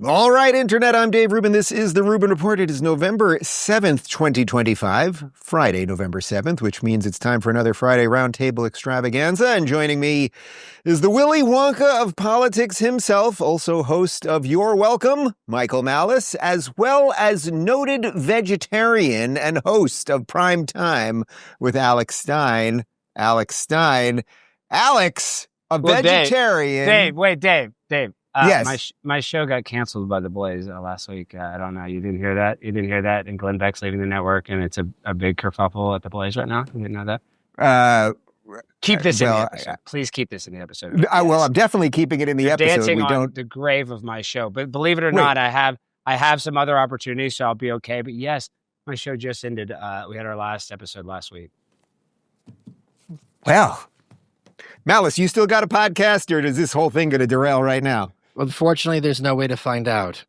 All right, Internet, I'm Dave Rubin. This is the Rubin Report. It is November 7th, 2025, Friday, November 7th, which means it's time for another Friday Roundtable Extravaganza. And joining me is the Willy Wonka of politics himself, also host of You're Welcome, Michael Malice, as well as noted vegetarian and host of Prime Time with Alex Stein. Alex, a vegetarian. Dave. Yes. My show got canceled by the Blaze last week. I don't know. You didn't hear that? You didn't hear that? And Glenn Beck's leaving the network, and it's a big kerfuffle at the Blaze right now. You didn't know that? Keep this in the episode. Please keep this in the episode. Well, I'm definitely keeping it in the episode. Dancing on the grave of my show. But believe it or not, I have some other opportunities, so I'll be okay. But yes, my show just ended. We had our last episode last week. Well, Malice, you still got a podcast, or is this whole thing going to derail right now? Unfortunately, there's no way to find out.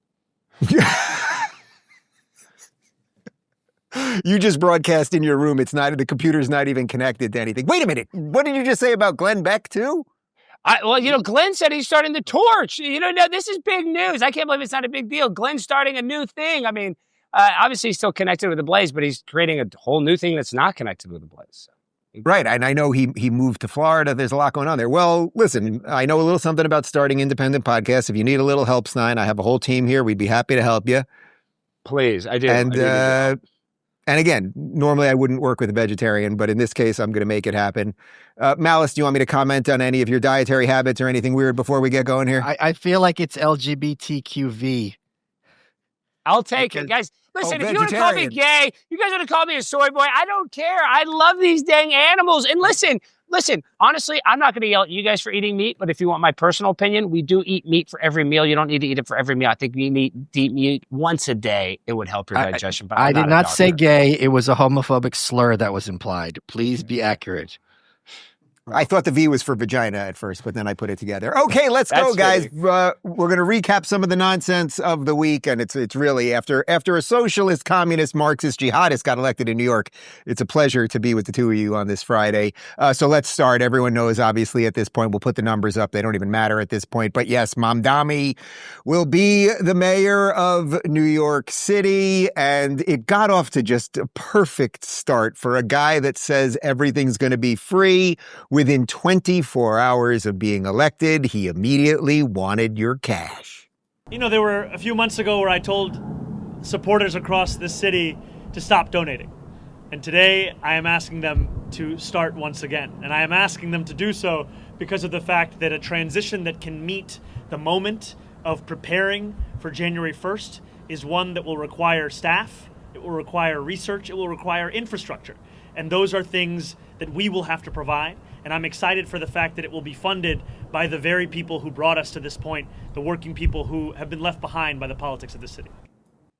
You just broadcast in your room. The computer's not even connected to anything. Wait a minute. What did you just say about Glenn Beck, too? Glenn said he's starting the torch. No, this is big news. I can't believe it's not a big deal. Glenn's starting a new thing. I mean, obviously he's still connected with the Blaze, but he's creating a whole new thing that's not connected with the Blaze. So. Right, and I know he moved to Florida. There's a lot going on there. Well, listen, I know a little something about starting independent podcasts. If you need a little help, Stein, I have a whole team here. We'd be happy to help you. Please, I do. And again, normally I wouldn't work with a vegetarian, but in this case, I'm going to make it happen. Malice, do you want me to comment on any of your dietary habits or anything weird before we get going here? I feel like it's LGBTQV. I'll take it, guys. Listen, if you want to call me gay, you guys want to call me a soy boy, I don't care. I love these dang animals. And listen, honestly, I'm not going to yell at you guys for eating meat, but if you want my personal opinion, we do eat meat for every meal. You don't need to eat it for every meal. I think you need to eat meat once a day. It would help your digestion. But I did not say gay. It was a homophobic slur that was implied. Please be accurate. I thought the V was for vagina at first, but then I put it together. Okay, let's go, guys. We're going to recap some of the nonsense of the week, and it's really after a socialist, communist, Marxist, jihadist got elected in New York. It's a pleasure to be with the two of you on this Friday. So let's start. Everyone knows, obviously, at this point, we'll put the numbers up. They don't even matter at this point. But yes, Mamdani will be the mayor of New York City, and it got off to just a perfect start for a guy that says everything's going to be free. Within 24 hours of being elected, he immediately wanted your cash. There were a few months ago where I told supporters across this city to stop donating. And today I am asking them to start once again. And I am asking them to do so because of the fact that a transition that can meet the moment of preparing for January 1st is one that will require staff, it will require research, it will require infrastructure. And those are things that we will have to provide. And I'm excited for the fact that it will be funded by the very people who brought us to this point, the working people who have been left behind by the politics of the city.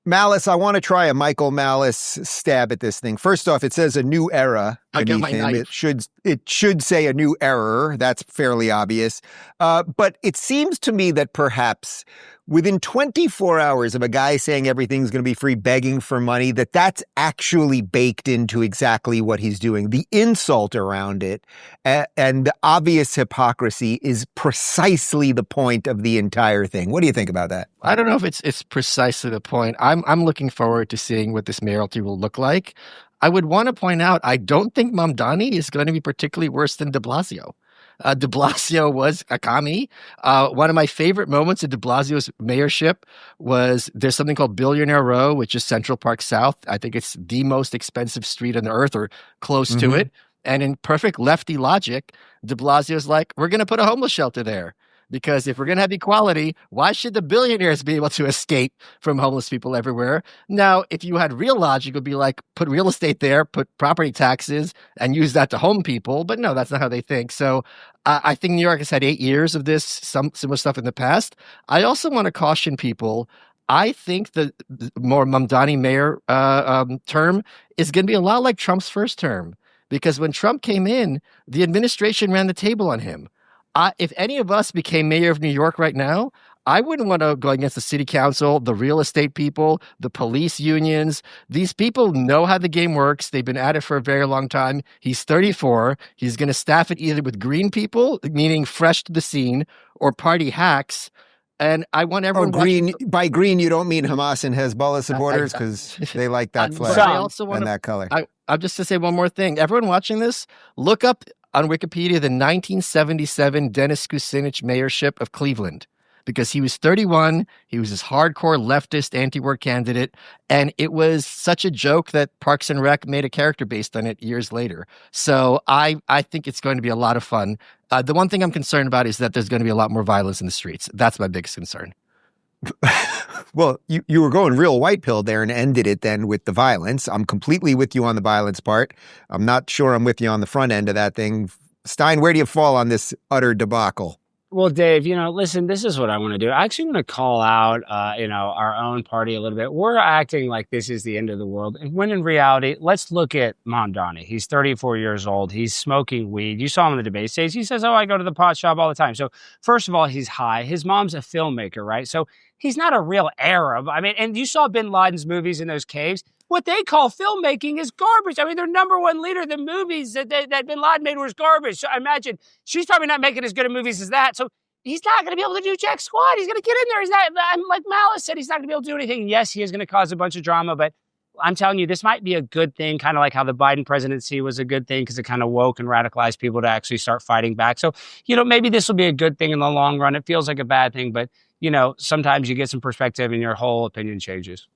Malice, I want to try a Michael Malice stab at this thing. First off, it says a new era beneath him. It should say a new error. That's fairly obvious. But it seems to me that perhaps within 24 hours of a guy saying everything's going to be free, begging for money, that's actually baked into exactly what he's doing. The insult around it and the obvious hypocrisy is precisely the point of the entire thing. What do you think about that? I don't know if it's precisely the point. I'm looking forward to seeing what this mayoralty will look like. I would want to point out, I don't think Mamdani is going to be particularly worse than de Blasio. De Blasio was a commie. One of my favorite moments of de Blasio's mayorship was there's something called Billionaire Row, which is Central Park South. I think it's the most expensive street on the earth or close to it. And in perfect lefty logic, de Blasio's like, we're going to put a homeless shelter there. Because if we're going to have equality, why should the billionaires be able to escape from homeless people everywhere? Now, if you had real logic, it would be like, put real estate there, put property taxes, and use that to home people. But no, that's not how they think. So I think New York has had 8 years of this, some similar stuff in the past. I also want to caution people. I think the more Mamdani mayor term is going to be a lot like Trump's first term. Because when Trump came in, the administration ran the table on him. If any of us became mayor of New York right now, I wouldn't want to go against the city council, the real estate people, the police unions. These people know how the game works. They've been at it for a very long time. He's 34. He's going to staff it either with green people, meaning fresh to the scene, or party hacks. And I want everyone. Green. By green, you don't mean Hamas and Hezbollah supporters, because they like that flag and that color. I'm just to say one more thing. Everyone watching this, look up on Wikipedia the 1977 Dennis Kucinich mayorship of Cleveland, because he was 31. He was this hardcore leftist anti-war candidate, and it was such a joke that Parks and Rec made a character based on it years later. So I think it's going to be a lot of fun. The one thing I'm concerned about is that there's going to be a lot more violence in the streets. That's my biggest concern. Well, you were going real white pill there and ended it then with the violence. I'm completely with you on the violence part. I'm not sure I'm with you on the front end of that thing. Stein, where do you fall on this utter debacle? Well, Dave, listen, this is what I want to do. I actually want to call out, our own party a little bit. We're acting like this is the end of the world. And when in reality, let's look at Mamdani. He's 34 years old. He's smoking weed. You saw him in the debate stage. He says, I go to the pot shop all the time. So first of all, he's high. His mom's a filmmaker, right? So he's not a real Arab. I mean, and you saw bin Laden's movies in those caves. What they call filmmaking is garbage. I mean, their number one leader, the movies that bin Laden made was garbage. So imagine, she's probably not making as good of movies as that. So he's not going to be able to do jack squat. He's going to get in there. He's not, like Malice said, he's not going to be able to do anything. Yes, he is going to cause a bunch of drama, but I'm telling you, this might be a good thing, kind of like how the Biden presidency was a good thing because it kind of woke and radicalized people to actually start fighting back. So, maybe this will be a good thing in the long run. It feels like a bad thing, but, sometimes you get some perspective and your whole opinion changes.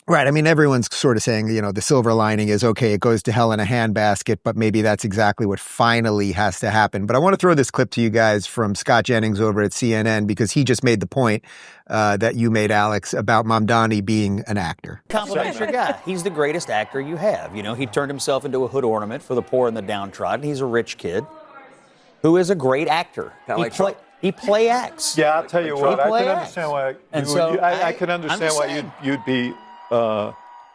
Right. I mean, everyone's sort of saying, the silver lining is, okay, it goes to hell in a handbasket, but maybe that's exactly what finally has to happen. But I want to throw this clip to you guys from Scott Jennings over at CNN, because he just made the point that you made, Alex, about Mamdani being an actor. Compliment your guy. He's the greatest actor you have. He turned himself into a hood ornament for the poor and the downtrodden. He's a rich kid who is a great actor. He play acts. Yeah, I'll tell you what. I can understand why. I can understand why you'd be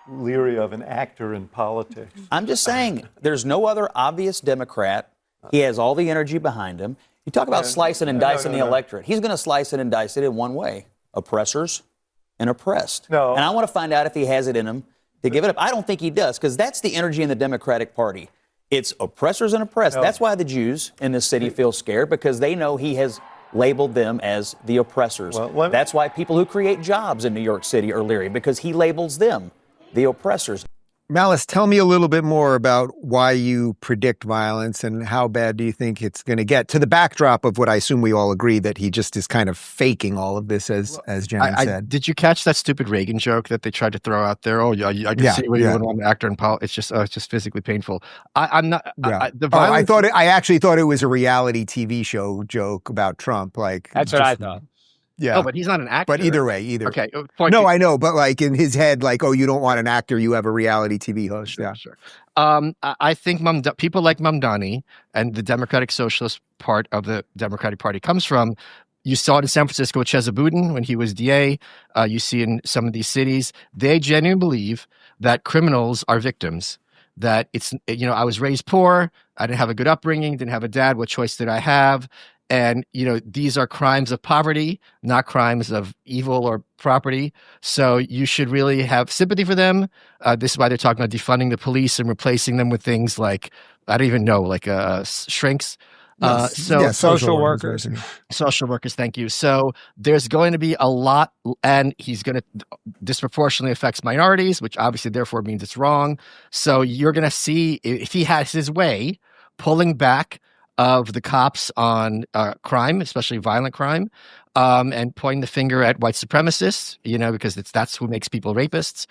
leery of an actor in politics. I'm just saying, there's no other obvious Democrat. He has all the energy behind him. You talk about slicing and dicing the electorate. He's going to slice it and dice it in one way: oppressors and oppressed. No. And I want to find out if he has it in him to give it up. I don't think he does, because that's the energy in the Democratic Party. It's oppressors and oppressed. No. That's why the Jews in this city feel scared, because they know he has labeled them as the oppressors. That's why people who create jobs in New York City are leery, because he labels them the oppressors. Malice, tell me a little bit more about why you predict violence and how bad do you think it's going to get, to the backdrop of what I assume we all agree that he just is kind of faking all of this, as Jennings said. Did you catch that stupid Reagan joke that they tried to throw out there? I can see what you would want an actor in politics. It's just physically painful. I'm not. Yeah. The violence, I actually thought it was a reality TV show joke about Trump. That's what I thought. Yeah. Oh, but he's not an actor. But either way. Okay. No, I know. But in his head, you don't want an actor, you have a reality TV host. Sure, yeah. Sure. I think people like Mamdani and the Democratic Socialist part of the Democratic Party comes from. You saw it in San Francisco with Chesa Boudin when he was DA. You see in some of these cities, they genuinely believe that criminals are victims. That it's, I was raised poor. I didn't have a good upbringing, didn't have a dad. What choice did I have? And, these are crimes of poverty, not crimes of evil or property. So you should really have sympathy for them. This is why they're talking about defunding the police and replacing them with things like, I don't even know, shrinks. Social workers. Social workers, thank you. So there's going to be a lot, and he's going to disproportionately affects minorities, which obviously therefore means it's wrong. So you're going to see, if he has his way, pulling back of the cops on crime, especially violent crime, and pointing the finger at white supremacists, because that's who makes people rapists.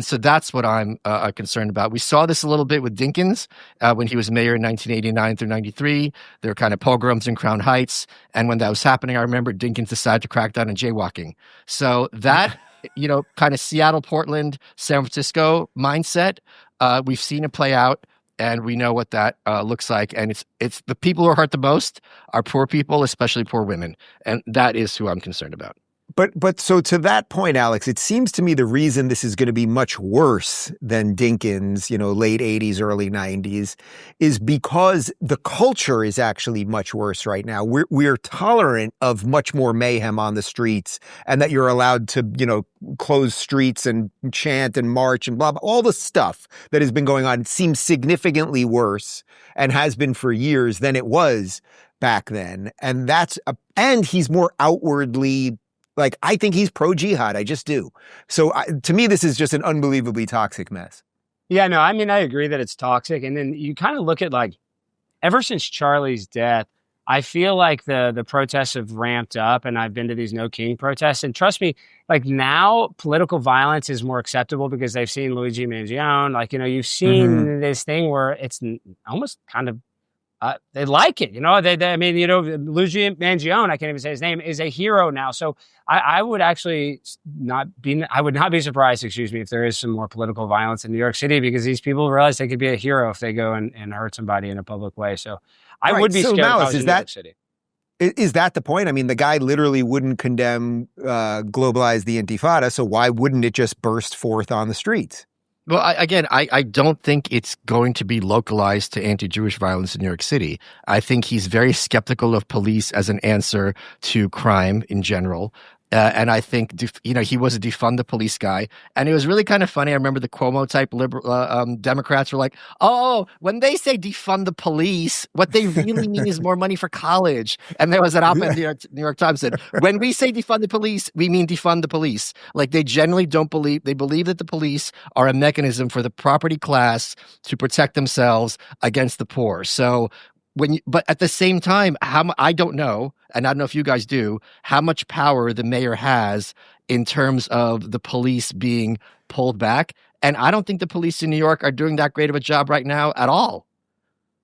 So that's what I'm concerned about. We saw this a little bit with Dinkins when he was mayor in 1989 through 93. There were kind of pogroms in Crown Heights. And when that was happening, I remember Dinkins decided to crack down on jaywalking. So that, kind of Seattle, Portland, San Francisco mindset, we've seen it play out. And we know what that looks like. And it's the people who are hurt the most are poor people, especially poor women. And that is who I'm concerned about. But so to that point, Alex, it seems to me the reason this is going to be much worse than Dinkins, late 80s, early 90s, is because the culture is actually much worse right now. We're tolerant of much more mayhem on the streets, and that you're allowed to, close streets and chant and march and blah, blah, all the stuff that has been going on. It seems significantly worse and has been for years than it was back then. And and he's more outwardly, I think he's pro-jihad. I just do. So to me, this is just an unbelievably toxic mess. Yeah, no, I mean, I agree that it's toxic. And then you kind of look at ever since Charlie's death, I feel like the protests have ramped up, and I've been to these No King protests. And trust me, now political violence is more acceptable because they've seen Luigi Mangione. You've seen this thing where it's almost kind of, they like it, Luigi Mangione, I can't even say his name, is a hero now. So I would actually not be surprised, if there is some more political violence in New York City, because these people realize they could be a hero if they go and hurt somebody in a public way. So I would be scared if I was in New York City. Is that the point? I mean, the guy literally wouldn't condemn, globalize the Intifada. So why wouldn't it just burst forth on the streets? Well, I don't think it's going to be localized to anti-Jewish violence in New York City. I think he's very skeptical of police as an answer to crime in general. And I think, he was a defund the police guy. And it was really kind of funny. I remember the Cuomo type liberal Democrats were like, oh, when they say defund the police, what they really mean is more money for college. And there was an op-ed New York Times said, when we say defund the police, we mean defund the police. They generally they believe that the police are a mechanism for the property class to protect themselves against the poor. So but at the same time, I don't know, and I don't know if you guys do, how much power the mayor has in terms of the police being pulled back. And I don't think the police in New York are doing that great of a job right now at all.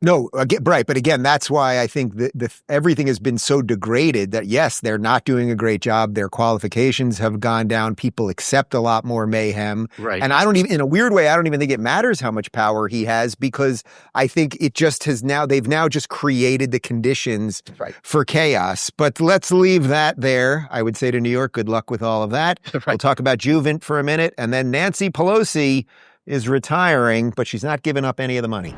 No, right. But again, that's why I think that everything has been so degraded that, yes, they're not doing a great job. Their qualifications have gone down. People accept a lot more mayhem. Right. And in a weird way, I don't even think it matters how much power he has, because I think it just they've now just created the conditions for chaos. But let's leave that there. I would say to New York, good luck with all of that. Right. We'll talk about Juvent for a minute. And then Nancy Pelosi is retiring, but she's not giving up any of the money.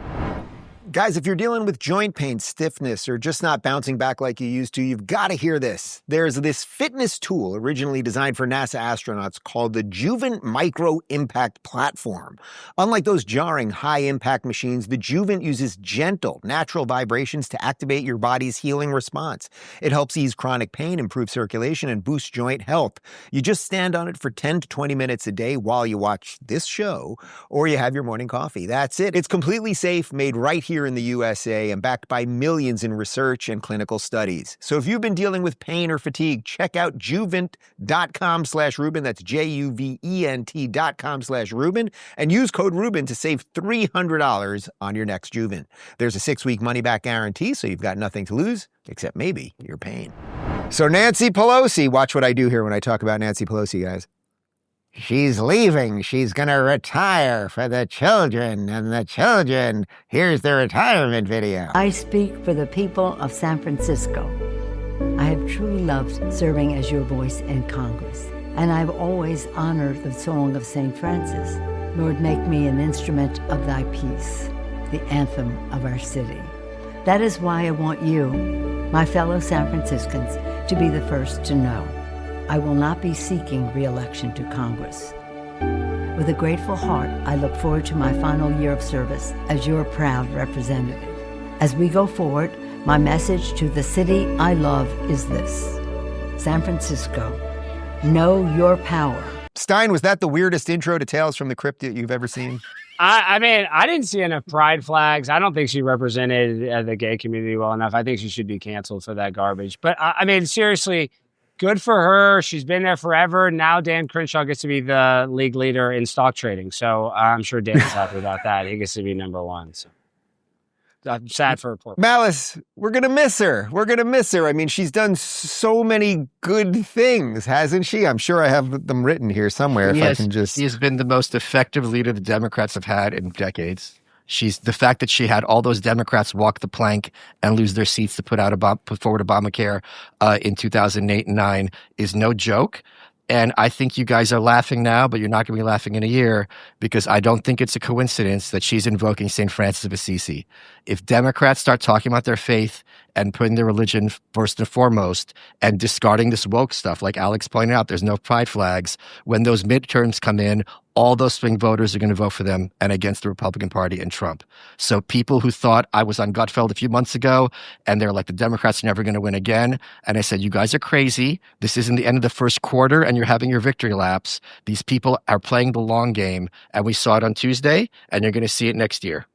Guys, if you're dealing with joint pain, stiffness, or just not bouncing back like you used to, you've got to hear this. There's this fitness tool originally designed for NASA astronauts called the Juvent Micro Impact Platform. Unlike those jarring high-impact machines, the Juvent uses gentle, natural vibrations to activate your body's healing response. It helps ease chronic pain, improve circulation, and boost joint health. You just stand on it for 10 to 20 minutes a day while you watch this show, or you have your morning coffee. That's it. It's completely safe, made right here in the USA, and backed by millions in research and clinical studies. So if you've been dealing with pain or fatigue, check out Juvent.com/Rubin. That's JUVENT.com/Rubin, and use code Rubin to save $300 on your next Juvent. There's a 6-week money-back guarantee, so you've got nothing to lose, except maybe your pain. So Nancy Pelosi, watch what I do here when I talk about Nancy Pelosi, guys. She's leaving. She's going to retire for the children. And the children, here's the retirement video. I speak for the people of San Francisco. I have truly loved serving as your voice in Congress. And I've always honored the song of St. Francis. Lord, make me an instrument of thy peace, the anthem of our city. That is why I want you, my fellow San Franciscans, to be the first to know. I will not be seeking re-election to Congress. With a grateful heart, I look forward to my final year of service as your proud representative. As we go forward, my message to the city I love is this: San Francisco, know your power. Stein, was that the weirdest intro to Tales from the Crypt that you've ever seen? I mean, I didn't see enough pride flags. I don't think she represented the gay community well enough. I think she should be canceled for that garbage. But I mean, seriously, good for her. She's been there forever. Now Dan Crenshaw gets to be the league leader in stock trading. So I'm sure Dan's happy about that. He gets to be number one. So I'm sad for her. Malice, we're going to miss her. We're going to miss her. I mean, she's done so many good things, hasn't she? I'm sure I have them written here somewhere. If I can just... He's been the most effective leader the Democrats have had in decades. She's the fact that she had all those Democrats walk the plank and lose their seats to put forward Obamacare in 2008 and 9 is no joke. And I think you guys are laughing now, but you're not going to be laughing in a year, because I don't think it's a coincidence that she's invoking St. Francis of Assisi. If Democrats start talking about their faith and putting their religion first and foremost and discarding this woke stuff, like Alex pointed out, there's no pride flags. When those midterms come in, all those swing voters are going to vote for them and against the Republican Party and Trump. So people who thought I was on Gutfeld a few months ago and they're like, the Democrats are never going to win again. And I said, you guys are crazy. This isn't the end of the first quarter and you're having your victory laps. These people are playing the long game. And we saw it on Tuesday and you're going to see it next year.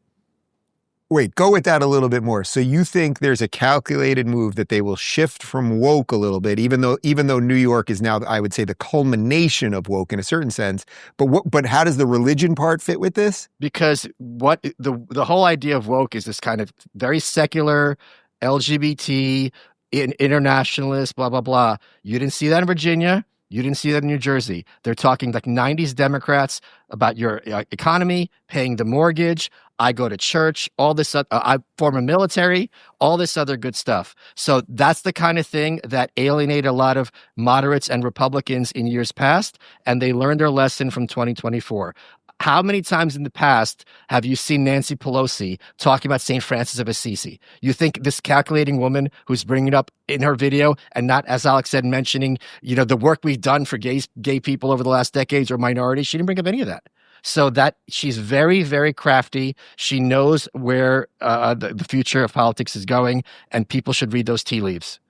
Wait, go with that a little bit more. So you think there's a calculated move that they will shift from woke a little bit, even though New York is now, I would say, the culmination of woke in a certain sense. But how does the religion part fit with this? Because what the whole idea of woke is this kind of very secular, LGBT, internationalist, blah, blah, blah. You didn't see that in Virginia. You didn't see that in New Jersey. They're talking like 90s Democrats about your economy, paying the mortgage. I go to church, all this, I form a military, all this other good stuff. So that's the kind of thing that alienated a lot of moderates and Republicans in years past, and they learned their lesson from 2024. How many times in the past have you seen Nancy Pelosi talking about St. Francis of Assisi? You think this calculating woman who's bringing it up in her video and not, as Alex said, mentioning, the work we've done for gay people over the last decades or minorities, she didn't bring up any of that. So that she's very, very crafty. She knows where the future of politics is going, and people should read those tea leaves.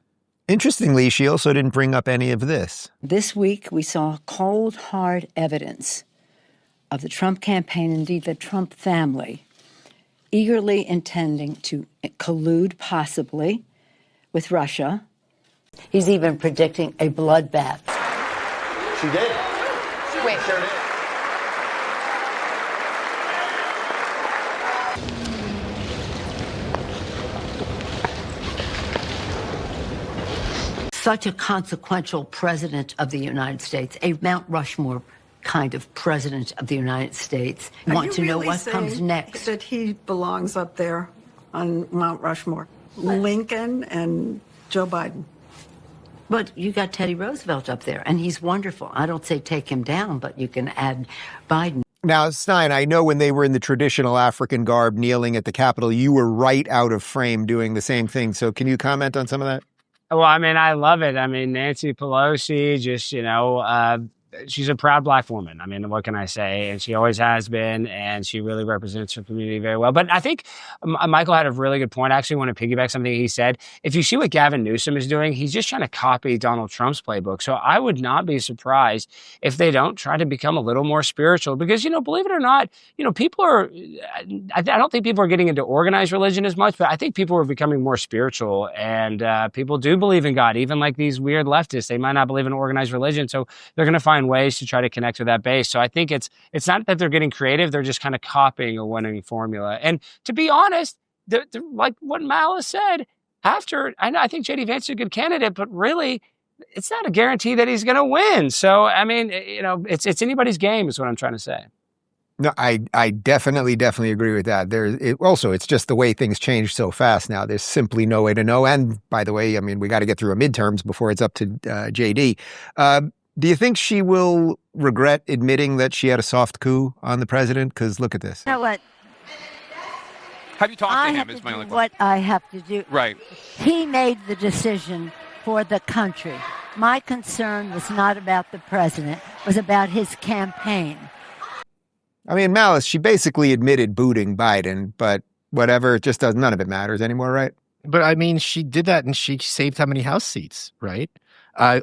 Interestingly, she also didn't bring up any of this. This week, we saw cold, hard evidence of the Trump campaign, indeed the Trump family, eagerly intending to collude possibly with Russia. He's even predicting a bloodbath. She did. Wait. Sure did. Such a consequential president of the United States, a Mount Rushmore kind of president of the United States. You want to know what comes next. That he belongs up there on Mount Rushmore. Lincoln and Joe Biden. But you got Teddy Roosevelt up there, and he's wonderful. I don't say take him down, but you can add Biden. Now, Stein, I know when they were in the traditional African garb kneeling at the Capitol, you were right out of frame doing the same thing. So can you comment on some of that? Well, I mean, I love it. I mean, Nancy Pelosi, just, she's a proud Black woman. I mean, what can I say? And she always has been, and she really represents her community very well. But I think Michael had a really good point. I actually want to piggyback something he said. If you see what Gavin Newsom is doing, he's just trying to copy Donald Trump's playbook. So I would not be surprised if they don't try to become a little more spiritual, because, believe it or not, people are, I don't think people are getting into organized religion as much, but I think people are becoming more spiritual, and people do believe in God. Even like these weird leftists, they might not believe in organized religion. So they're going to find ways to try to connect with that base. So I think it's not that they're getting creative, they're just kind of copying a winning formula. And to be honest, like what Malice said, I think J.D. Vance is a good candidate, but really, it's not a guarantee that he's going to win. So, I mean, it's anybody's game is what I'm trying to say. No, I definitely agree with that. It's just the way things change so fast now. There's simply no way to know. And by the way, I mean, we got to get through a midterms before it's up to JD. Do you think she will regret admitting that she had a soft coup on the president? Because look at this. You know what? Have you talked to him? Is my only question. What I have to do. Right. He made the decision for the country. My concern was not about the president, it was about his campaign. I mean, Malice, she basically admitted booting Biden, but whatever, it just does, none of it matters anymore, right? But I mean, she did that and she saved how many House seats, right?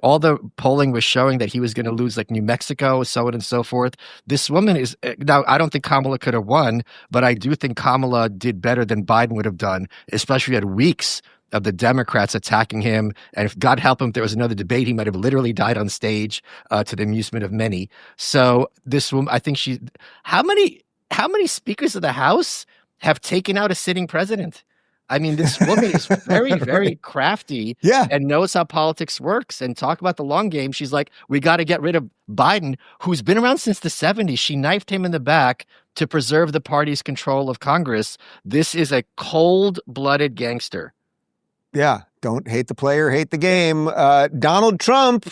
All the polling was showing that he was going to lose like New Mexico, so on and so forth. This woman is, now I don't think Kamala could have won, but I do think Kamala did better than Biden would have done, especially at weeks of the Democrats attacking him. And if God help him, if there was another debate, he might have literally died on stage to the amusement of many. So this woman, I think how many speakers of the House have taken out a sitting president? I mean, this woman is very, very crafty and knows how politics works. And talk about the long game. She's like, we got to get rid of Biden, who's been around since the 70s. She knifed him in the back to preserve the party's control of Congress. This is a cold-blooded gangster. Yeah, don't hate the player, hate the game. Donald Trump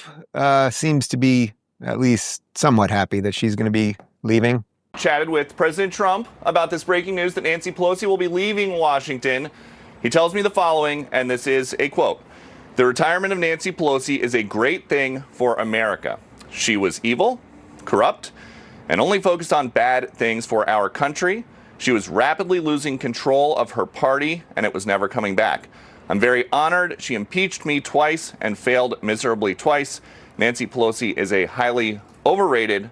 seems to be at least somewhat happy that she's going to be leaving. Chatted with President Trump about this breaking news that Nancy Pelosi will be leaving Washington. He tells me the following, and this is a quote. "The retirement of Nancy Pelosi is a great thing for America. She was evil, corrupt, and only focused on bad things for our country. She was rapidly losing control of her party, and it was never coming back. I'm very honored. She impeached me twice and failed miserably twice. Nancy Pelosi is a highly overrated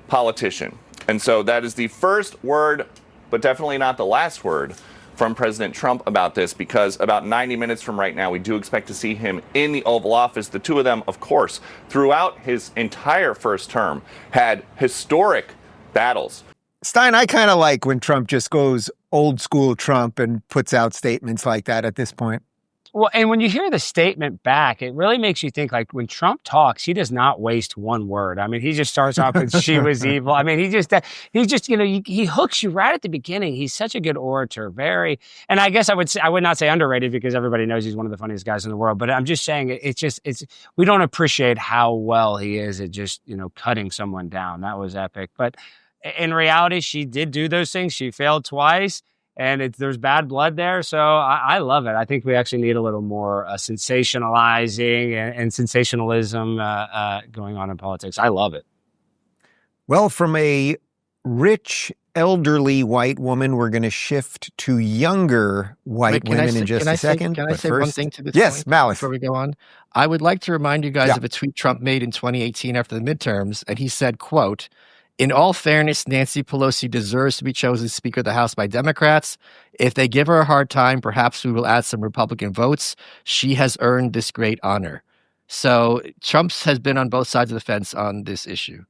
politician." And so that is the first word, but definitely not the last word, from President Trump about this, because about 90 minutes from right now, we do expect to see him in the Oval Office. The two of them, of course, throughout his entire first term, had historic battles. Stein, I kind of like when Trump just goes old school Trump and puts out statements like that at this point. Well, and when you hear the statement back, it really makes you think, like, when Trump talks, he does not waste one word. I mean, he just starts off with "she was evil." I mean, he just, he hooks you right at the beginning. He's such a good orator, and I guess I would not say underrated, because everybody knows he's one of the funniest guys in the world. But I'm just saying, we don't appreciate how well he is at just, cutting someone down. That was epic. But in reality, she did do those things. She failed twice. And there's bad blood there. So I love it. I think we actually need a little more sensationalizing and sensationalism going on in politics. I love it. Well, from a rich, elderly white woman, we're going to shift to younger white women in just a second. Can I say one thing to this point? Malice. Before we go on? I would like to remind you guys of a tweet Trump made in 2018 after the midterms. And he said, quote, "In all fairness, Nancy Pelosi deserves to be chosen Speaker of the House by Democrats. If they give her a hard time, perhaps we will add some Republican votes. She has earned this great honor." So Trump has been on both sides of the fence on this issue.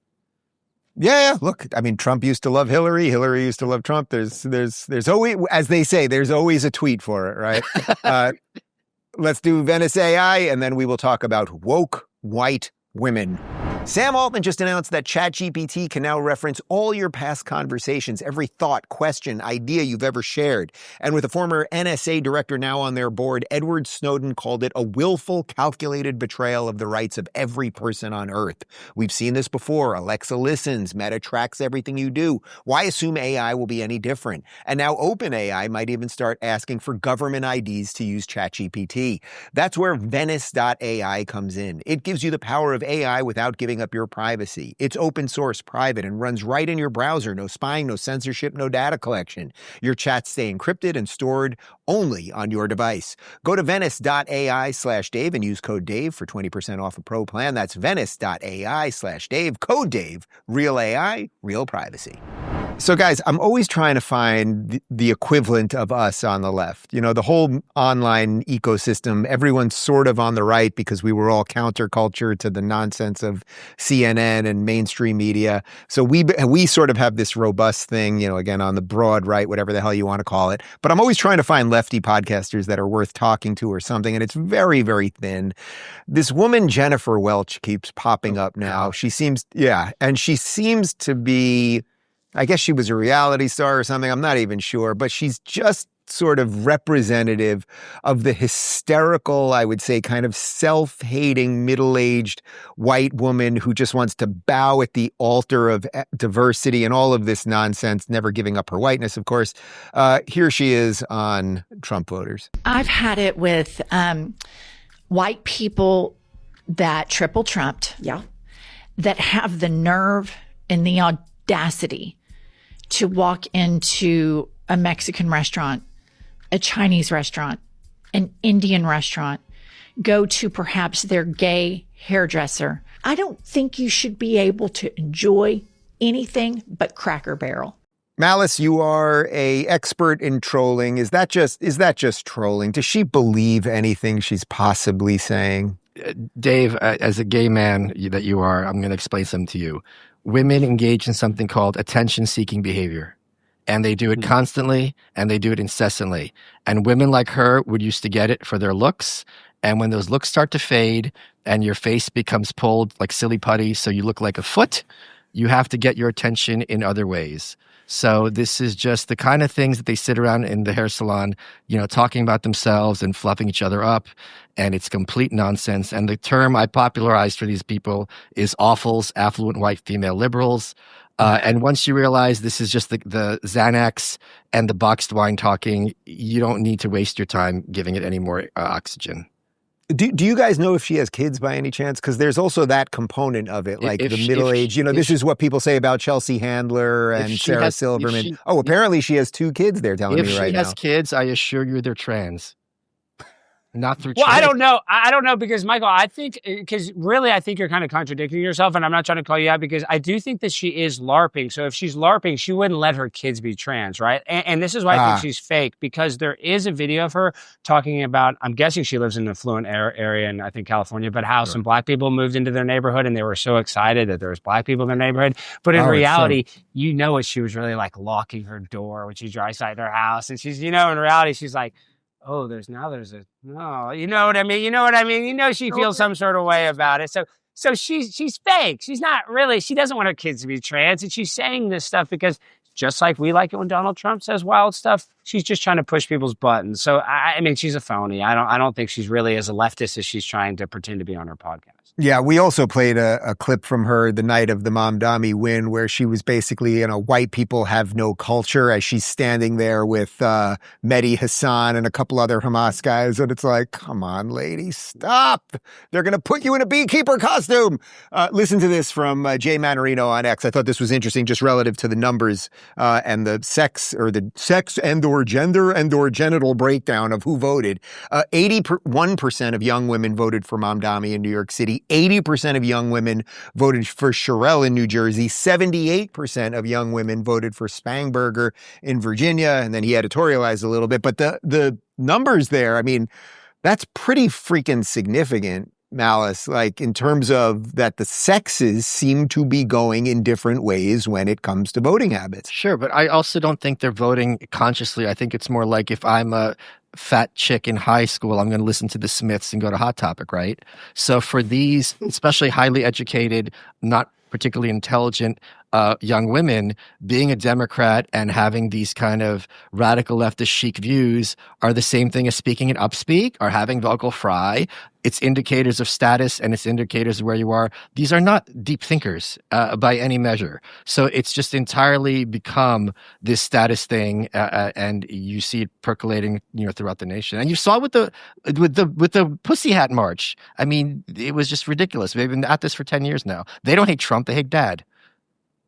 Yeah. Look, I mean, Trump used to love Hillary. Hillary used to love Trump. There's always, as they say, there's always a tweet for it, right? Let's do Venice AI, and then we will talk about woke white women. Sam Altman just announced that ChatGPT can now reference all your past conversations, every thought, question, idea you've ever shared. And with a former NSA director now on their board, Edward Snowden called it a willful, calculated betrayal of the rights of every person on Earth. We've seen this before. Alexa listens. Meta tracks everything you do. Why assume AI will be any different? And now OpenAI might even start asking for government IDs to use ChatGPT. That's where Venice.ai comes in. It gives you the power of AI without giving up your privacy. It's open source, private, and runs right in your browser. No spying, no censorship, no data collection. Your chats stay encrypted and stored only on your device. Go to venice.ai/Dave and use code Dave for 20% off a pro plan. That's venice.ai/Dave. Code Dave. Real AI, real privacy. So, guys, I'm always trying to find the equivalent of us on the left. The whole online ecosystem, everyone's sort of on the right because we were all counterculture to the nonsense of CNN and mainstream media. So we sort of have this robust thing, again, on the broad right, whatever the hell you want to call it. But I'm always trying to find lefty podcasters that are worth talking to or something, and it's very, very thin. This woman, Jennifer Welch, keeps popping up now. She seems to be, I guess she was a reality star or something. I'm not even sure, but she's just sort of representative of the hysterical, I would say, kind of self-hating, middle-aged white woman who just wants to bow at the altar of diversity and all of this nonsense, never giving up her whiteness, of course. Here she is on Trump voters. I've had it with white people that triple Trumped, that have the nerve and the audacity to walk into a Mexican restaurant, a Chinese restaurant, an Indian restaurant, go to perhaps their gay hairdresser. I don't think you should be able to enjoy anything but Cracker Barrel. Malice, you are an expert in trolling. Is that just trolling? Does she believe anything she's possibly saying? Dave, as a gay man that you are, I'm going to explain something to you. Women engage in something called attention-seeking behavior. And they do it constantly, and they do it incessantly. And women like her would used to get it for their looks. And when those looks start to fade and your face becomes pulled like silly putty so you look like a foot, you have to get your attention in other ways. So this is just the kind of things that they sit around in the hair salon, talking about themselves and fluffing each other up. And it's complete nonsense. And the term I popularized for these people is awfuls, affluent white female liberals. And once you realize this is just the Xanax and the boxed wine talking, you don't need to waste your time giving it any more oxygen. Do you guys know if she has kids by any chance? Because there's also that component of it, like the middle age. This is what people say about Chelsea Handler and Sarah Silverman. Apparently she has 2 kids. They're telling me right now. If she has kids, I assure you they're trans. Not through. Well, I don't know. I don't know because Michael, I think you're kind of contradicting yourself, and I'm not trying to call you out because I do think that she is LARPing. So if she's LARPing, she wouldn't let her kids be trans, right? And this is why I think she's fake, because there is a video of her talking about. I'm guessing she lives in an affluent area in I think California, but how some black people moved into their neighborhood and they were so excited that there was black people in their neighborhood. But in reality, what she was really like locking her door when she drives by their house, and she's in reality she's like. Oh, there's you know what I mean? She feels some sort of way about it. So she's fake. She's not really, she doesn't want her kids to be trans. And she's saying this stuff because just like we like it when Donald Trump says wild stuff, she's just trying to push people's buttons. So, she's a phony. I don't think she's really as a leftist as she's trying to pretend to be on her podcast. Yeah, we also played a clip from her the night of the Mamdani win where she was basically, white people have no culture as she's standing there with Mehdi Hassan and a couple other Hamas guys. And it's like, come on, lady, stop. They're going to put you in a beekeeper costume. Listen to this from Jay Manarino on X. I thought this was interesting just relative to the numbers and the sex and or gender and or genital breakdown of who voted. 81% of young women voted for Mamdani in New York City. 80% of young women voted for Sherelle in New Jersey. 78% of young women voted for Spangberger in Virginia. And then he editorialized a little bit. But the numbers there, that's pretty freaking significant, Malice, like in terms of that the sexes seem to be going in different ways when it comes to voting habits. Sure, but I also don't think they're voting consciously. I think it's more like if I'm a fat chick in high school, I'm going to listen to the Smiths and go to Hot Topic, right? So for these, especially highly educated, not particularly intelligent young women, being a Democrat and having these kind of radical leftist chic views are the same thing as speaking in upspeak or having vocal fry. It's indicators of status and it's indicators of where you are. These are not deep thinkers by any measure. So it's just entirely become this status thing, and you see it percolating, throughout the nation. And you saw with the Pussy Hat March. It was just ridiculous. They've been at this for 10 years now. They don't hate Trump; they hate Dad.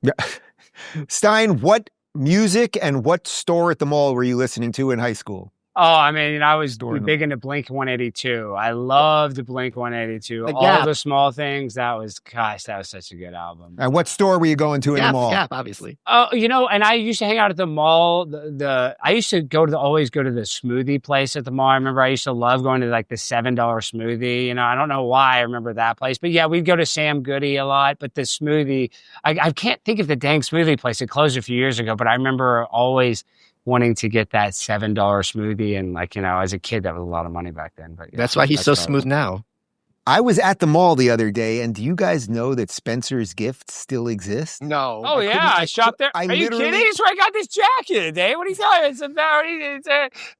Yeah. Stein, what music and what store at the mall were you listening to in high school? Oh, I was big into Blink 182. I loved Blink 182. All the small things. That was such a good album. And what store were you going to in the mall? Gap, obviously. Oh, and I used to hang out at the mall. I used to always go to the smoothie place at the mall. I remember I used to love going to like the $7 smoothie. I don't know why I remember that place, but yeah, we'd go to Sam Goody a lot. But the smoothie, I can't think of the dang smoothie place. It closed a few years ago, but I remember always wanting to get that $7 smoothie. And as a kid, that was a lot of money back then. But that's why he's so smooth now. I was at the mall the other day, and do you guys know that Spencer's Gifts still exists? No. Oh, I shopped there. Are you kidding? That's where I got this jacket today. What are you talking about?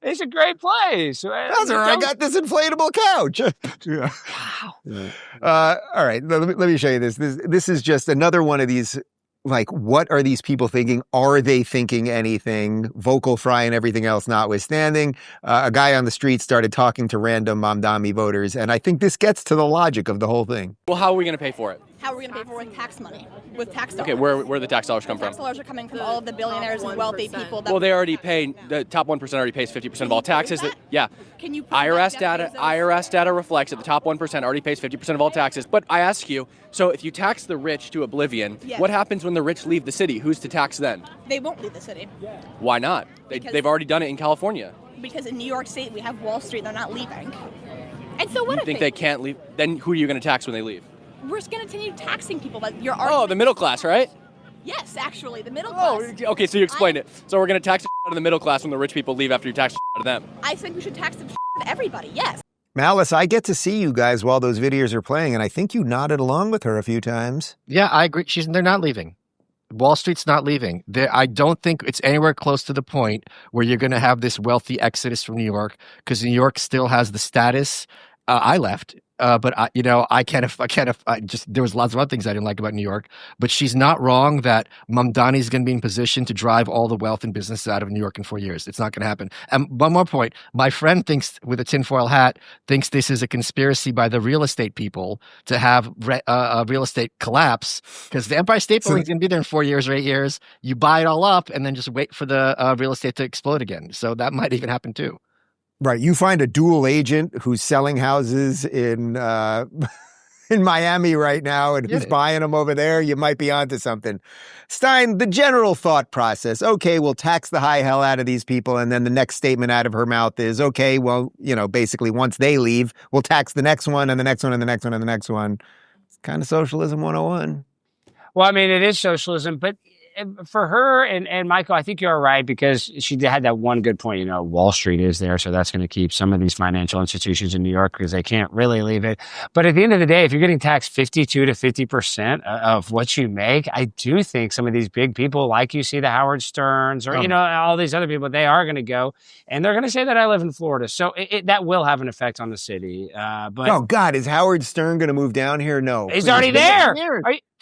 It's a great place. That's where I got this inflatable couch. Wow. All right, let me show you this. This is just another one of these. Like, what are these people thinking? Are they thinking anything? Vocal fry and everything else notwithstanding. A guy on the street started talking to random Mamdani voters, and I think this gets to the logic of the whole thing. Well, how are we going to pay for it? How are we going to pay for it? With tax money, with tax dollars. Okay, where the tax dollars come from? Tax dollars are coming from all of the billionaires and wealthy people. Well, they already pay, the top 1% already pays 50% of all taxes. Can you IRS data reflects that the top 1% already pays 50% of all taxes. But I ask you, so if you tax the rich to oblivion, what happens when the rich leave the city? Who's to tax then? They won't leave the city. Why not? They've already done it in California. Because in New York State, we have Wall Street. They're not leaving. And so what you think they can't leave? Then who are you going to tax when they leave? We're just going to continue taxing people. But the middle class, right? Yes, actually, the middle class. Oh, okay, so you explained it. So we're going to tax out of the middle class when the rich people leave after you tax out of them. I think we should tax the out of everybody, yes. Malice, I get to see you guys while those videos are playing, and I think you nodded along with her a few times. Yeah, I agree. They're not leaving. Wall Street's not leaving. I don't think it's anywhere close to the point where you're going to have this wealthy exodus from New York, because New York still has the status. I left. But there was lots of other things I didn't like about New York, but she's not wrong that Mamdani is going to be in position to drive all the wealth and business out of New York in 4 years. It's not going to happen. And one more point. My friend thinks, with a tinfoil hat, thinks this is a conspiracy by the real estate people to have a real estate collapse, because the Empire State Building is going to be there in 4 years or 8 years. You buy it all up and then just wait for the real estate to explode again. So that might even happen too. Right. You find a dual agent who's selling houses in Miami right now and who's buying them over there, you might be onto something. Stein, the general thought process, okay, we'll tax the high hell out of these people. And then the next statement out of her mouth is, okay, well, basically once they leave, we'll tax the next one and the next one and the next one and the next one. It's kind of socialism 101. Well, I mean, it is socialism, but for her and Michael, I think you're right, because she had that one good point. Wall Street is there, so that's going to keep some of these financial institutions in New York because they can't really leave it. But at the end of the day, if you're getting taxed 52 to 50% of what you make, I do think some of these big people, like you see the Howard Sterns or all these other people, they are going to go and they're going to say that I live in Florida. So that will have an effect on the city. But oh God, is Howard Stern going to move down here? No, he's already there.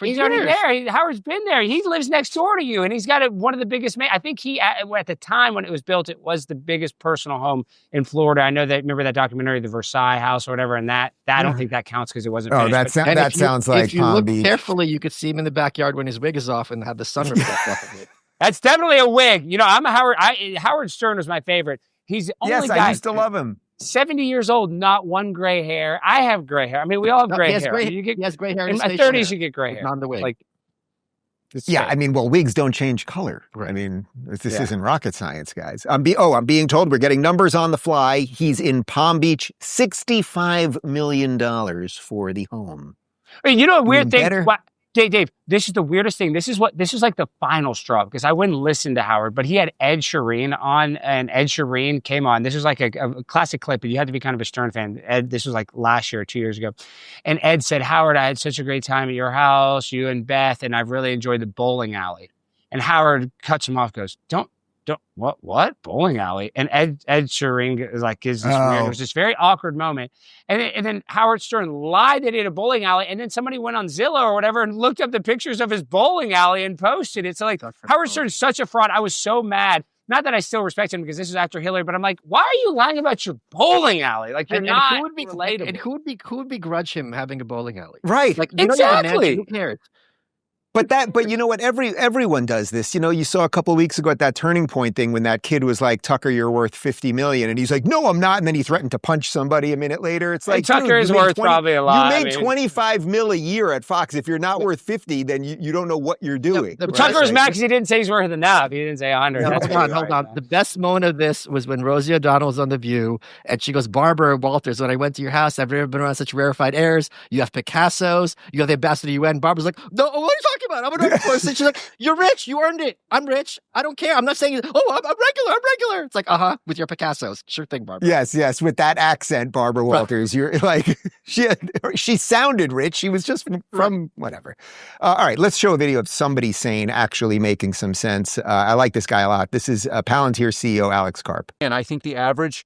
He's already there. Howard's been there. He lives next door to you, and he's got one of the biggest. I think he, at the time when it was built, it was the biggest personal home in Florida. I know that. Remember that documentary, The Versailles House, or whatever, and that I don't think that counts because it wasn't. Oh, finished, that sounds like if you Palm look Beach. Carefully, you could see him in the backyard when his wig is off and have the sun reflect off of it. That's definitely a wig. I'm a Howard Stern was my favorite. He's the only guy. I used to love him. 70 years old, not one gray hair. I have gray hair. I mean, we all have gray hair. He has gray hair. In my 30s, you get gray hair. On the wig. Wigs don't change color. Right. I mean, this isn't rocket science, guys. I'm being told we're getting numbers on the fly. He's in Palm Beach, $65 million for the home. I mean, a weird thing? Dave, this is the weirdest thing. This is like the final straw, because I wouldn't listen to Howard, but he had Ed Sheeran on, and Ed Sheeran came on. This was like a classic clip, but you had to be kind of a Stern fan. Ed, this was like last year or 2 years ago. And Ed said, Howard, I had such a great time at your house, you and Beth, and I've really enjoyed the bowling alley. And Howard cuts him off, goes, don't, what? Bowling alley? And Ed Sheeran is like, gives this weird, it was this very awkward moment. And then Howard Stern lied that he had a bowling alley, and then somebody went on Zillow or whatever and looked up the pictures of his bowling alley and posted it. So like, Howard Stern's such a fraud. I was so mad. Not that I still respect him because this is after Hillary, but I'm like, why are you lying about your bowling alley? Like, you're not relatable. And who would begrudge him having a bowling alley? Right. Like, exactly. Who cares? But you know what? Everyone does this. You saw a couple of weeks ago at that Turning Point thing when that kid was like, Tucker, you're worth $50 million. And he's like, no, I'm not. And then he threatened to punch somebody a minute later. It's like, Tucker is worth probably a lot. You made $25 million a year at Fox. If you're not worth 50, then you don't know what you're doing. Tucker is mad because he didn't say he's worth enough. He didn't say 100. Hold on. The best moment of this was when Rosie O'Donnell was on The View, and she goes, Barbara Walters, when I went to your house, I've never been around such rarefied airs. You have Picassos. You have the ambassador UN. Barbara's like, no, what are you talking about? I'm an artist. And she's like, you're rich. You earned it. I'm rich. I don't care. I'm not saying, I'm regular. It's like, with your Picassos. Sure thing, Barbara. Yes. With that accent, Barbara Walters, you're like, she sounded rich. She was just from whatever. All right, let's show a video of somebody sane actually making some sense. I like this guy a lot. This is Palantir CEO Alex Karp. And I think the average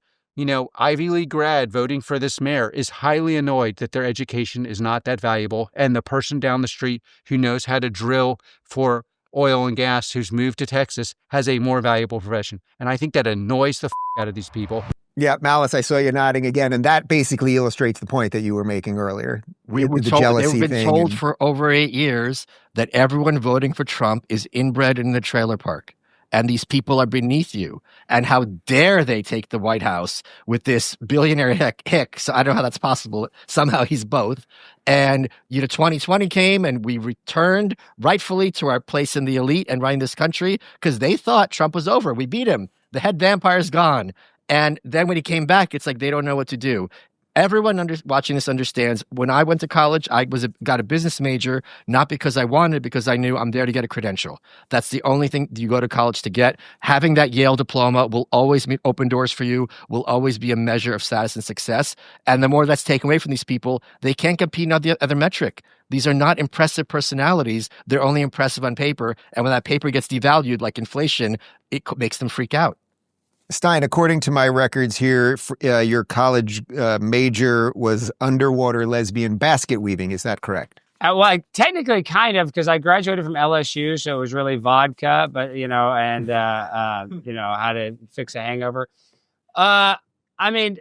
Ivy League grad voting for this mayor is highly annoyed that their education is not that valuable. And the person down the street who knows how to drill for oil and gas, who's moved to Texas, has a more valuable profession. And I think that annoys the out of these people. Yeah, Malice, I saw you nodding again. And that basically illustrates the point that you were making earlier. We've been told for over 8 years that everyone voting for Trump is inbred in the trailer park. And these people are beneath you. And how dare they take the White House with this billionaire hick. So I don't know how that's possible. Somehow he's both. And 2020 came and we returned rightfully to our place in the elite and running this country because they thought Trump was over. We beat him. The head vampire's gone. And then when he came back, it's like they don't know what to do. Everyone watching this understands when I went to college, I got a business major, not because I wanted, because I knew I'm there to get a credential. That's the only thing you go to college to get. Having that Yale diploma will always open doors for you, will always be a measure of status and success. And the more that's taken away from these people, they can't compete on the other metric. These are not impressive personalities. They're only impressive on paper. And when that paper gets devalued, like inflation, it makes them freak out. Stein, according to my records here, your college major was underwater lesbian basket weaving. Is that correct? Well, technically, kind of, because I graduated from LSU, so it was really vodka, but and how to fix a hangover. I mean,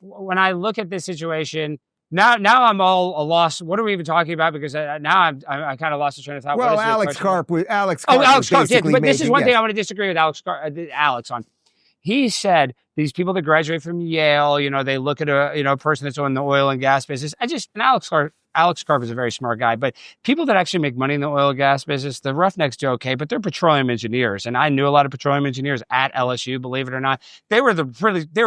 when I look at this situation. Now I'm all a loss. What are we even talking about? Because now I kind of lost the train of thought. Well, Alex Karp. Alex Karp did. But this is one thing I want to disagree with Alex on. He said these people that graduate from Yale, they look at a person that's in the oil and gas business. Alex Karp is a very smart guy, but people that actually make money in the oil and gas business, the Roughnecks do okay, but they're petroleum engineers. And I knew a lot of petroleum engineers at LSU, believe it or not. They were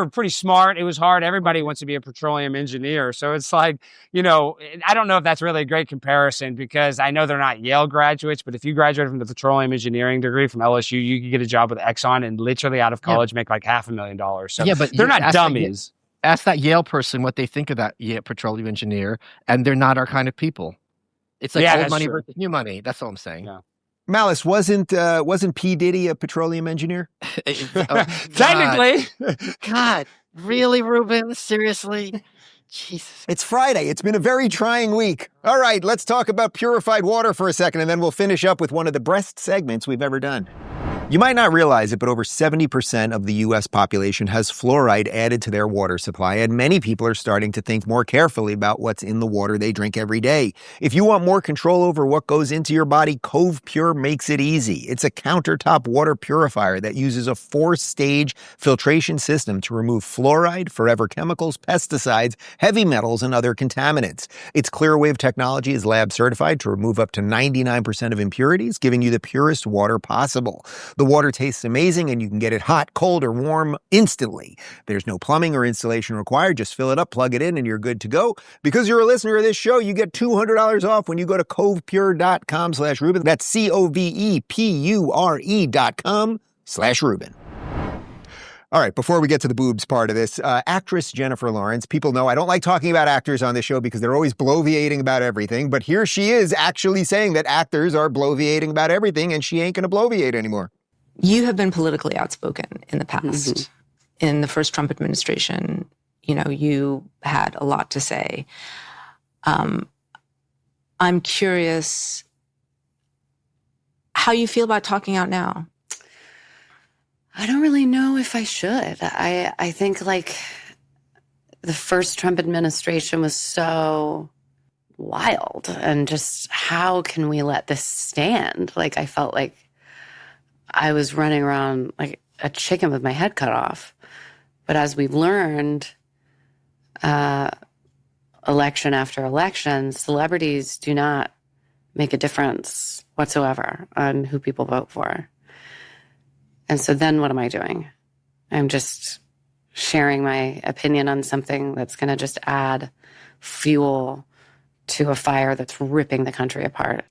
pretty smart. It was hard. Everybody wants to be a petroleum engineer. So it's like, I don't know if that's really a great comparison because I know they're not Yale graduates, but if you graduated from the petroleum engineering degree from LSU, you could get a job with Exxon and literally out of college make like $500,000. So but they're not dummies. Ask that Yale person what they think of that Yale petroleum engineer, and they're not our kind of people. It's like old money versus new money. That's all I'm saying. Yeah. Malice, wasn't P. Diddy a petroleum engineer? Technically. God, really, Rubin? Seriously? Jesus. It's Friday. It's been a very trying week. All right, let's talk about purified water for a second, and then we'll finish up with one of the best segments we've ever done. You might not realize it, but over 70% of the U.S. population has fluoride added to their water supply, and many people are starting to think more carefully about what's in the water they drink every day. If you want more control over what goes into your body, Cove Pure makes it easy. It's a countertop water purifier that uses a 4-stage filtration system to remove fluoride, forever chemicals, pesticides, heavy metals, and other contaminants. Its ClearWave technology is lab certified to remove up to 99% of impurities, giving you the purest water possible. The water tastes amazing, and you can get it hot, cold, or warm instantly. There's no plumbing or installation required. Just fill it up, plug it in, and you're good to go. Because you're a listener of this show, you get $200 off when you go to covepure.com/Rubin. That's COVEPURE.com/Rubin. All right, before we get to the boobs part of this, actress Jennifer Lawrence, people know I don't like talking about actors on this show because they're always bloviating about everything, but here she is actually saying that actors are bloviating about everything and she ain't going to bloviate anymore. You have been politically outspoken in the past. Mm-hmm. In the first Trump administration, you had a lot to say. I'm curious how you feel about talking out now. I don't really know if I should. I think the first Trump administration was so wild, and just how can we let this stand? I felt like I was running around like a chicken with my head cut off. But as we've learned, election after election, celebrities do not make a difference whatsoever on who people vote for. And so then what am I doing? I'm just sharing my opinion on something that's going to just add fuel to a fire that's ripping the country apart.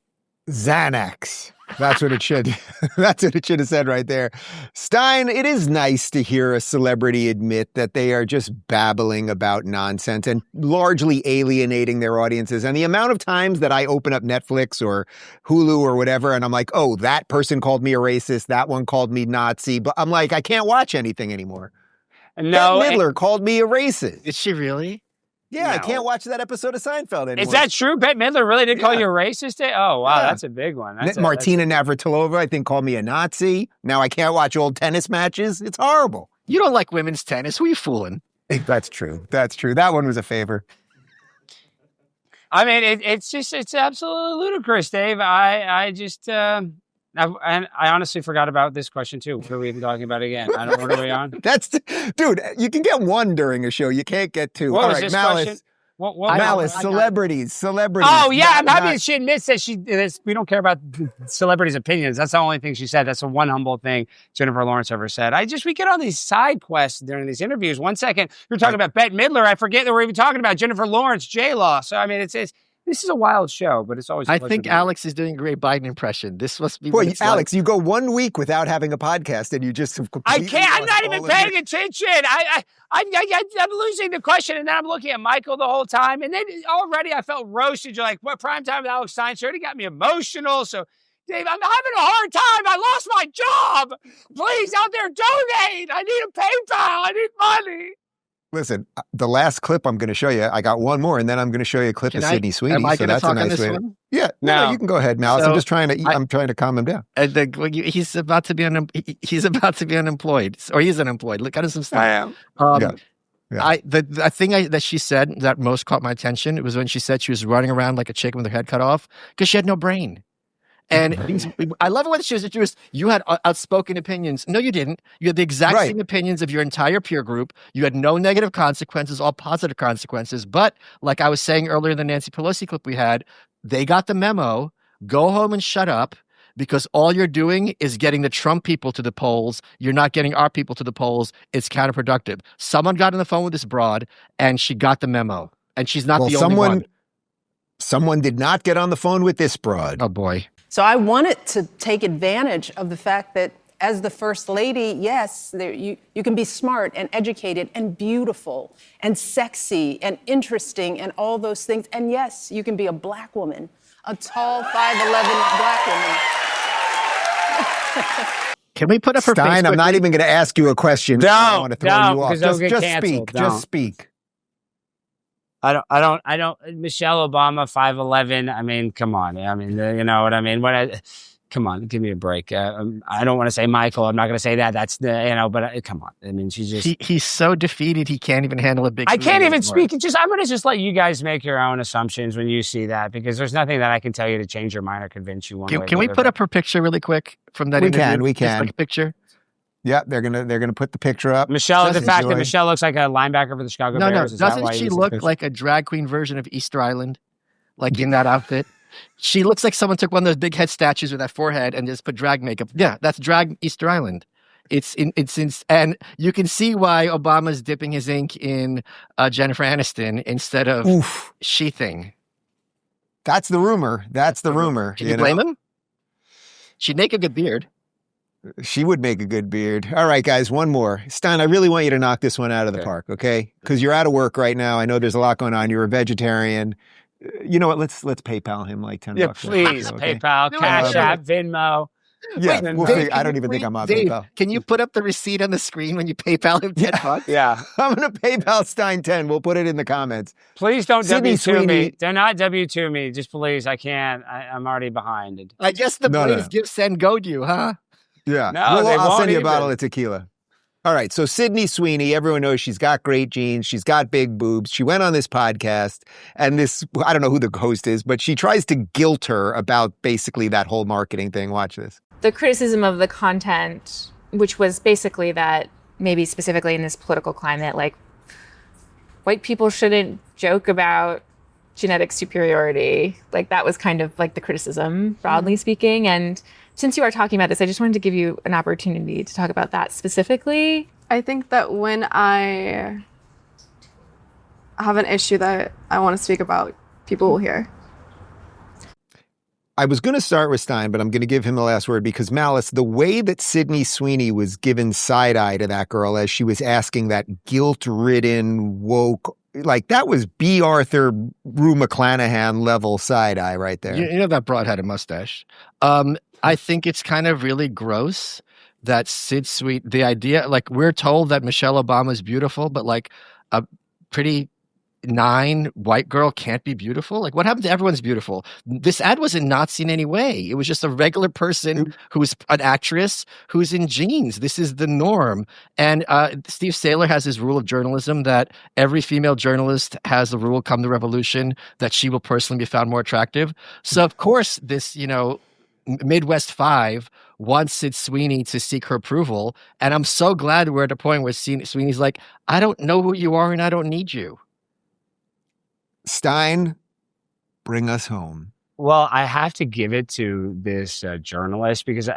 Xanax. That's what it should. That's what it should have said right there. Stein, it is nice to hear a celebrity admit that they are just babbling about nonsense and largely alienating their audiences. And the amount of times that I open up Netflix or Hulu or whatever, and I'm like, oh, that person called me a racist. That one called me Nazi. But I'm like, I can't watch anything anymore. No, Bette Midler called me a racist. Is she really? Yeah, no. I can't watch that episode of Seinfeld anymore. Is that true? Bette Midler really did call you a racist? Oh, wow, that's a big one. Martina Navratilova, I think, called me a Nazi. Now I can't watch old tennis matches. It's horrible. You don't like women's tennis. Who are you fooling? That's true. That's true. That one was a favor. I mean, it's absolutely ludicrous, Dave. I honestly forgot about this question too. What are we even talking about again? I don't know. What are we on? Dude, you can get one during a show. You can't get two. What was this question? Malice, celebrities. Oh, yeah, I'm happy that she admits that we don't care about celebrities' opinions. That's the only thing she said. That's the one humble thing Jennifer Lawrence ever said. We get on these side quests during these interviews. 1 second, you're talking about Bette Midler. I forget that we're even talking about Jennifer Lawrence, J-Law. So, I mean, this is a wild show, but it's always. I think Alex is doing a great Biden impression. This must be. Boy, Alex, you go 1 week without having a podcast, and you just. I can't. I'm not even paying attention. I'm losing the question, and then I'm looking at Michael the whole time, and then already I felt roasted. You're like, "What primetime with Alex Stein?" She already got me emotional. So, Dave, I'm having a hard time. I lost my job. Please, out there, donate. I need a PayPal. I need money. Listen, the last clip I'm going to show you, I got one more, and then I'm going to show you a clip of Sydney Sweeney. Am I so going to that's a talk on nice this way. one? Yeah, no, you can go ahead, Malice. So I'm just trying to. I'm trying to calm him down. He's about to be unemployed, or he's unemployed. Look at some stuff. I am. The thing that she said that most caught my attention, it was when she said she was running around like a chicken with her head cut off because she had no brain. And I love it when she was, you had outspoken opinions. No, you didn't. You had the exact same opinions of your entire peer group. You had no negative consequences, all positive consequences. But like I was saying earlier in the Nancy Pelosi clip we had, they got the memo. Go home and shut up because all you're doing is getting the Trump people to the polls. You're not getting our people to the polls. It's counterproductive. Someone got on the phone with this broad and she got the memo. And she's not the only one. Someone did not get on the phone with this broad. Oh, boy. So I wanted to take advantage of the fact that as the First Lady, yes, you can be smart and educated and beautiful and sexy and interesting and all those things. And yes, you can be a black woman, a tall 5'11" black woman. Can we put up her Stein, I'm not even going to ask you a question. I don't want to throw you off. Just speak. Just speak. I don't. Michelle Obama, 5'11". I mean, come on. I mean, you know what I mean? Come on, give me a break. I don't want to say Michael. I'm not going to say that. That's but come on. I mean, she's just. He's so defeated. He can't even handle a big. I can't even speak. I'm going to just let you guys make your own assumptions when you see that because there's nothing that I can tell you to change your mind or convince you one way. Can we put up her picture really quick from that interview? We can. Just like a picture. Yeah, they're gonna put the picture up. Michelle, the fact that Michelle looks like a linebacker for the Chicago Bears. Doesn't she look like a drag queen version of Easter Island? Like in that outfit? She looks like someone took one of those big head statues with that forehead and just put drag makeup. Yeah, that's drag Easter Island. And you can see why Obama's dipping his ink in Jennifer Aniston instead of sheathing. That's the rumor. Can you blame him? She'd make a good beard. She would make a good beard. All right, guys, one more. Stein, I really want you to knock this one out of the park, okay? Because you're out of work right now. I know there's a lot going on. You're a vegetarian. You know what? Let's PayPal him like $10. Yeah, please. Okay? PayPal, Cash App, Venmo. Yeah, I don't even think I'm on PayPal. Can you put up the receipt on the screen when you PayPal him $10? Yeah. I'm going to PayPal Stein 10. We'll put it in the comments. Please don't W2 me. Do not W2 me. Just please. I can't. I'm already behind. I guess the Blaze gift send go to you, huh? Yeah. No, I'll send you a bottle of tequila. All right. So Sydney Sweeney, everyone knows she's got great genes. She's got big boobs. She went on this podcast and I don't know who the host is, but she tries to guilt her about basically that whole marketing thing. Watch this. The criticism of the content, which was basically that maybe specifically in this political climate, like white people shouldn't joke about genetic superiority. Like that was kind of like the criticism, broadly speaking. And since you are talking about this, I just wanted to give you an opportunity to talk about that specifically. I think that when I have an issue that I want to speak about, people will hear. I was going to start with Stein, but I'm going to give him the last word because Malice, the way that Sydney Sweeney was given side eye to that girl as she was asking that guilt-ridden, woke, like that was B. Arthur, Rue McClanahan level side eye right there. You know that broad had a mustache. I think it's kind of really gross that the idea, like we're told that Michelle Obama is beautiful, but like a pretty 9 white girl can't be beautiful. Like what happened to everyone's beautiful? This ad wasn't Nazi in any way. It was just a regular person who's an actress who's in jeans. This is the norm. And Steve Saylor has his rule of journalism that every female journalist has the rule come the revolution that she will personally be found more attractive. So of course this, Midwest 5 wants Sid Sweeney to seek her approval. And I'm so glad we're at a point where Sweeney's like, I don't know who you are and I don't need you. Stein, bring us home. Well, I have to give it to this journalist because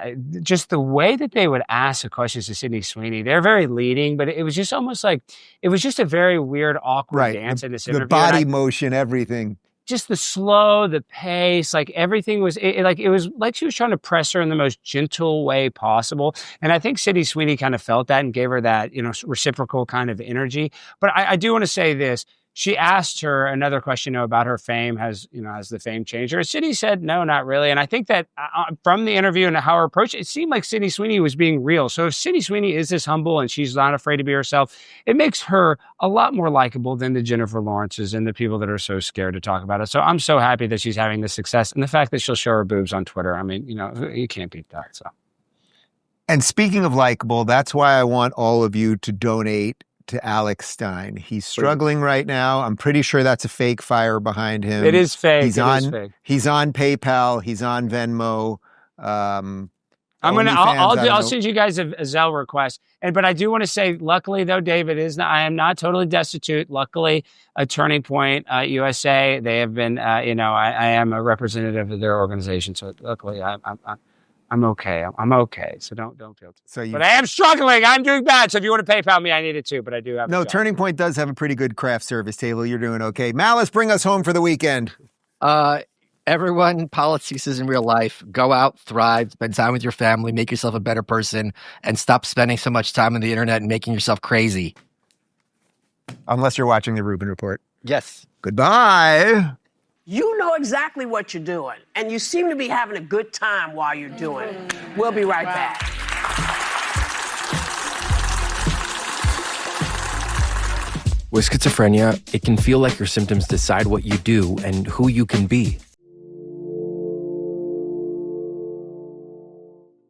just the way that they would ask the questions to Sydney Sweeney, they're very leading, but it was just almost like, it was just a very weird, awkward dance in this interview. The body motion, everything. Just the slow, the pace, like everything was, it was like she was trying to press her in the most gentle way possible. And I think Sydney Sweeney kind of felt that and gave her that, reciprocal kind of energy. But I do want to say this. She asked her another question about her fame. Has the fame changed her? Sydney said, no, not really. And I think that from the interview and how her approach, it seemed like Sydney Sweeney was being real. So if Sydney Sweeney is this humble and she's not afraid to be herself, it makes her a lot more likable than the Jennifer Lawrences and the people that are so scared to talk about it. So I'm so happy that she's having this success. And the fact that she'll show her boobs on Twitter, I mean, you can't beat that. So. And speaking of likable, that's why I want all of you to donate to Alex Stein. He's struggling right now. I'm pretty sure that's a fake fire behind him. It is fake. He's on PayPal. He's on Venmo. I'll send you guys a Zelle request. But I do want to say, luckily though, David, I am not totally destitute. Luckily, a Turning Point USA, they have been, I am a representative of their organization. So luckily, I'm okay. I'm okay. So don't feel too. But I am struggling. I'm doing bad. So if you want to PayPal me, I need it too. But I do have. No, Turning Point does have a pretty good craft service table. You're doing okay. Malice, bring us home for the weekend. Everyone, politics is in real life. Go out, thrive, spend time with your family, make yourself a better person, and stop spending so much time on the internet and making yourself crazy. Unless you're watching the Rubin Report. Yes. Goodbye. You know exactly what you're doing, and you seem to be having a good time while you're doing it. We'll be right back. With schizophrenia, it can feel like your symptoms decide what you do and who you can be.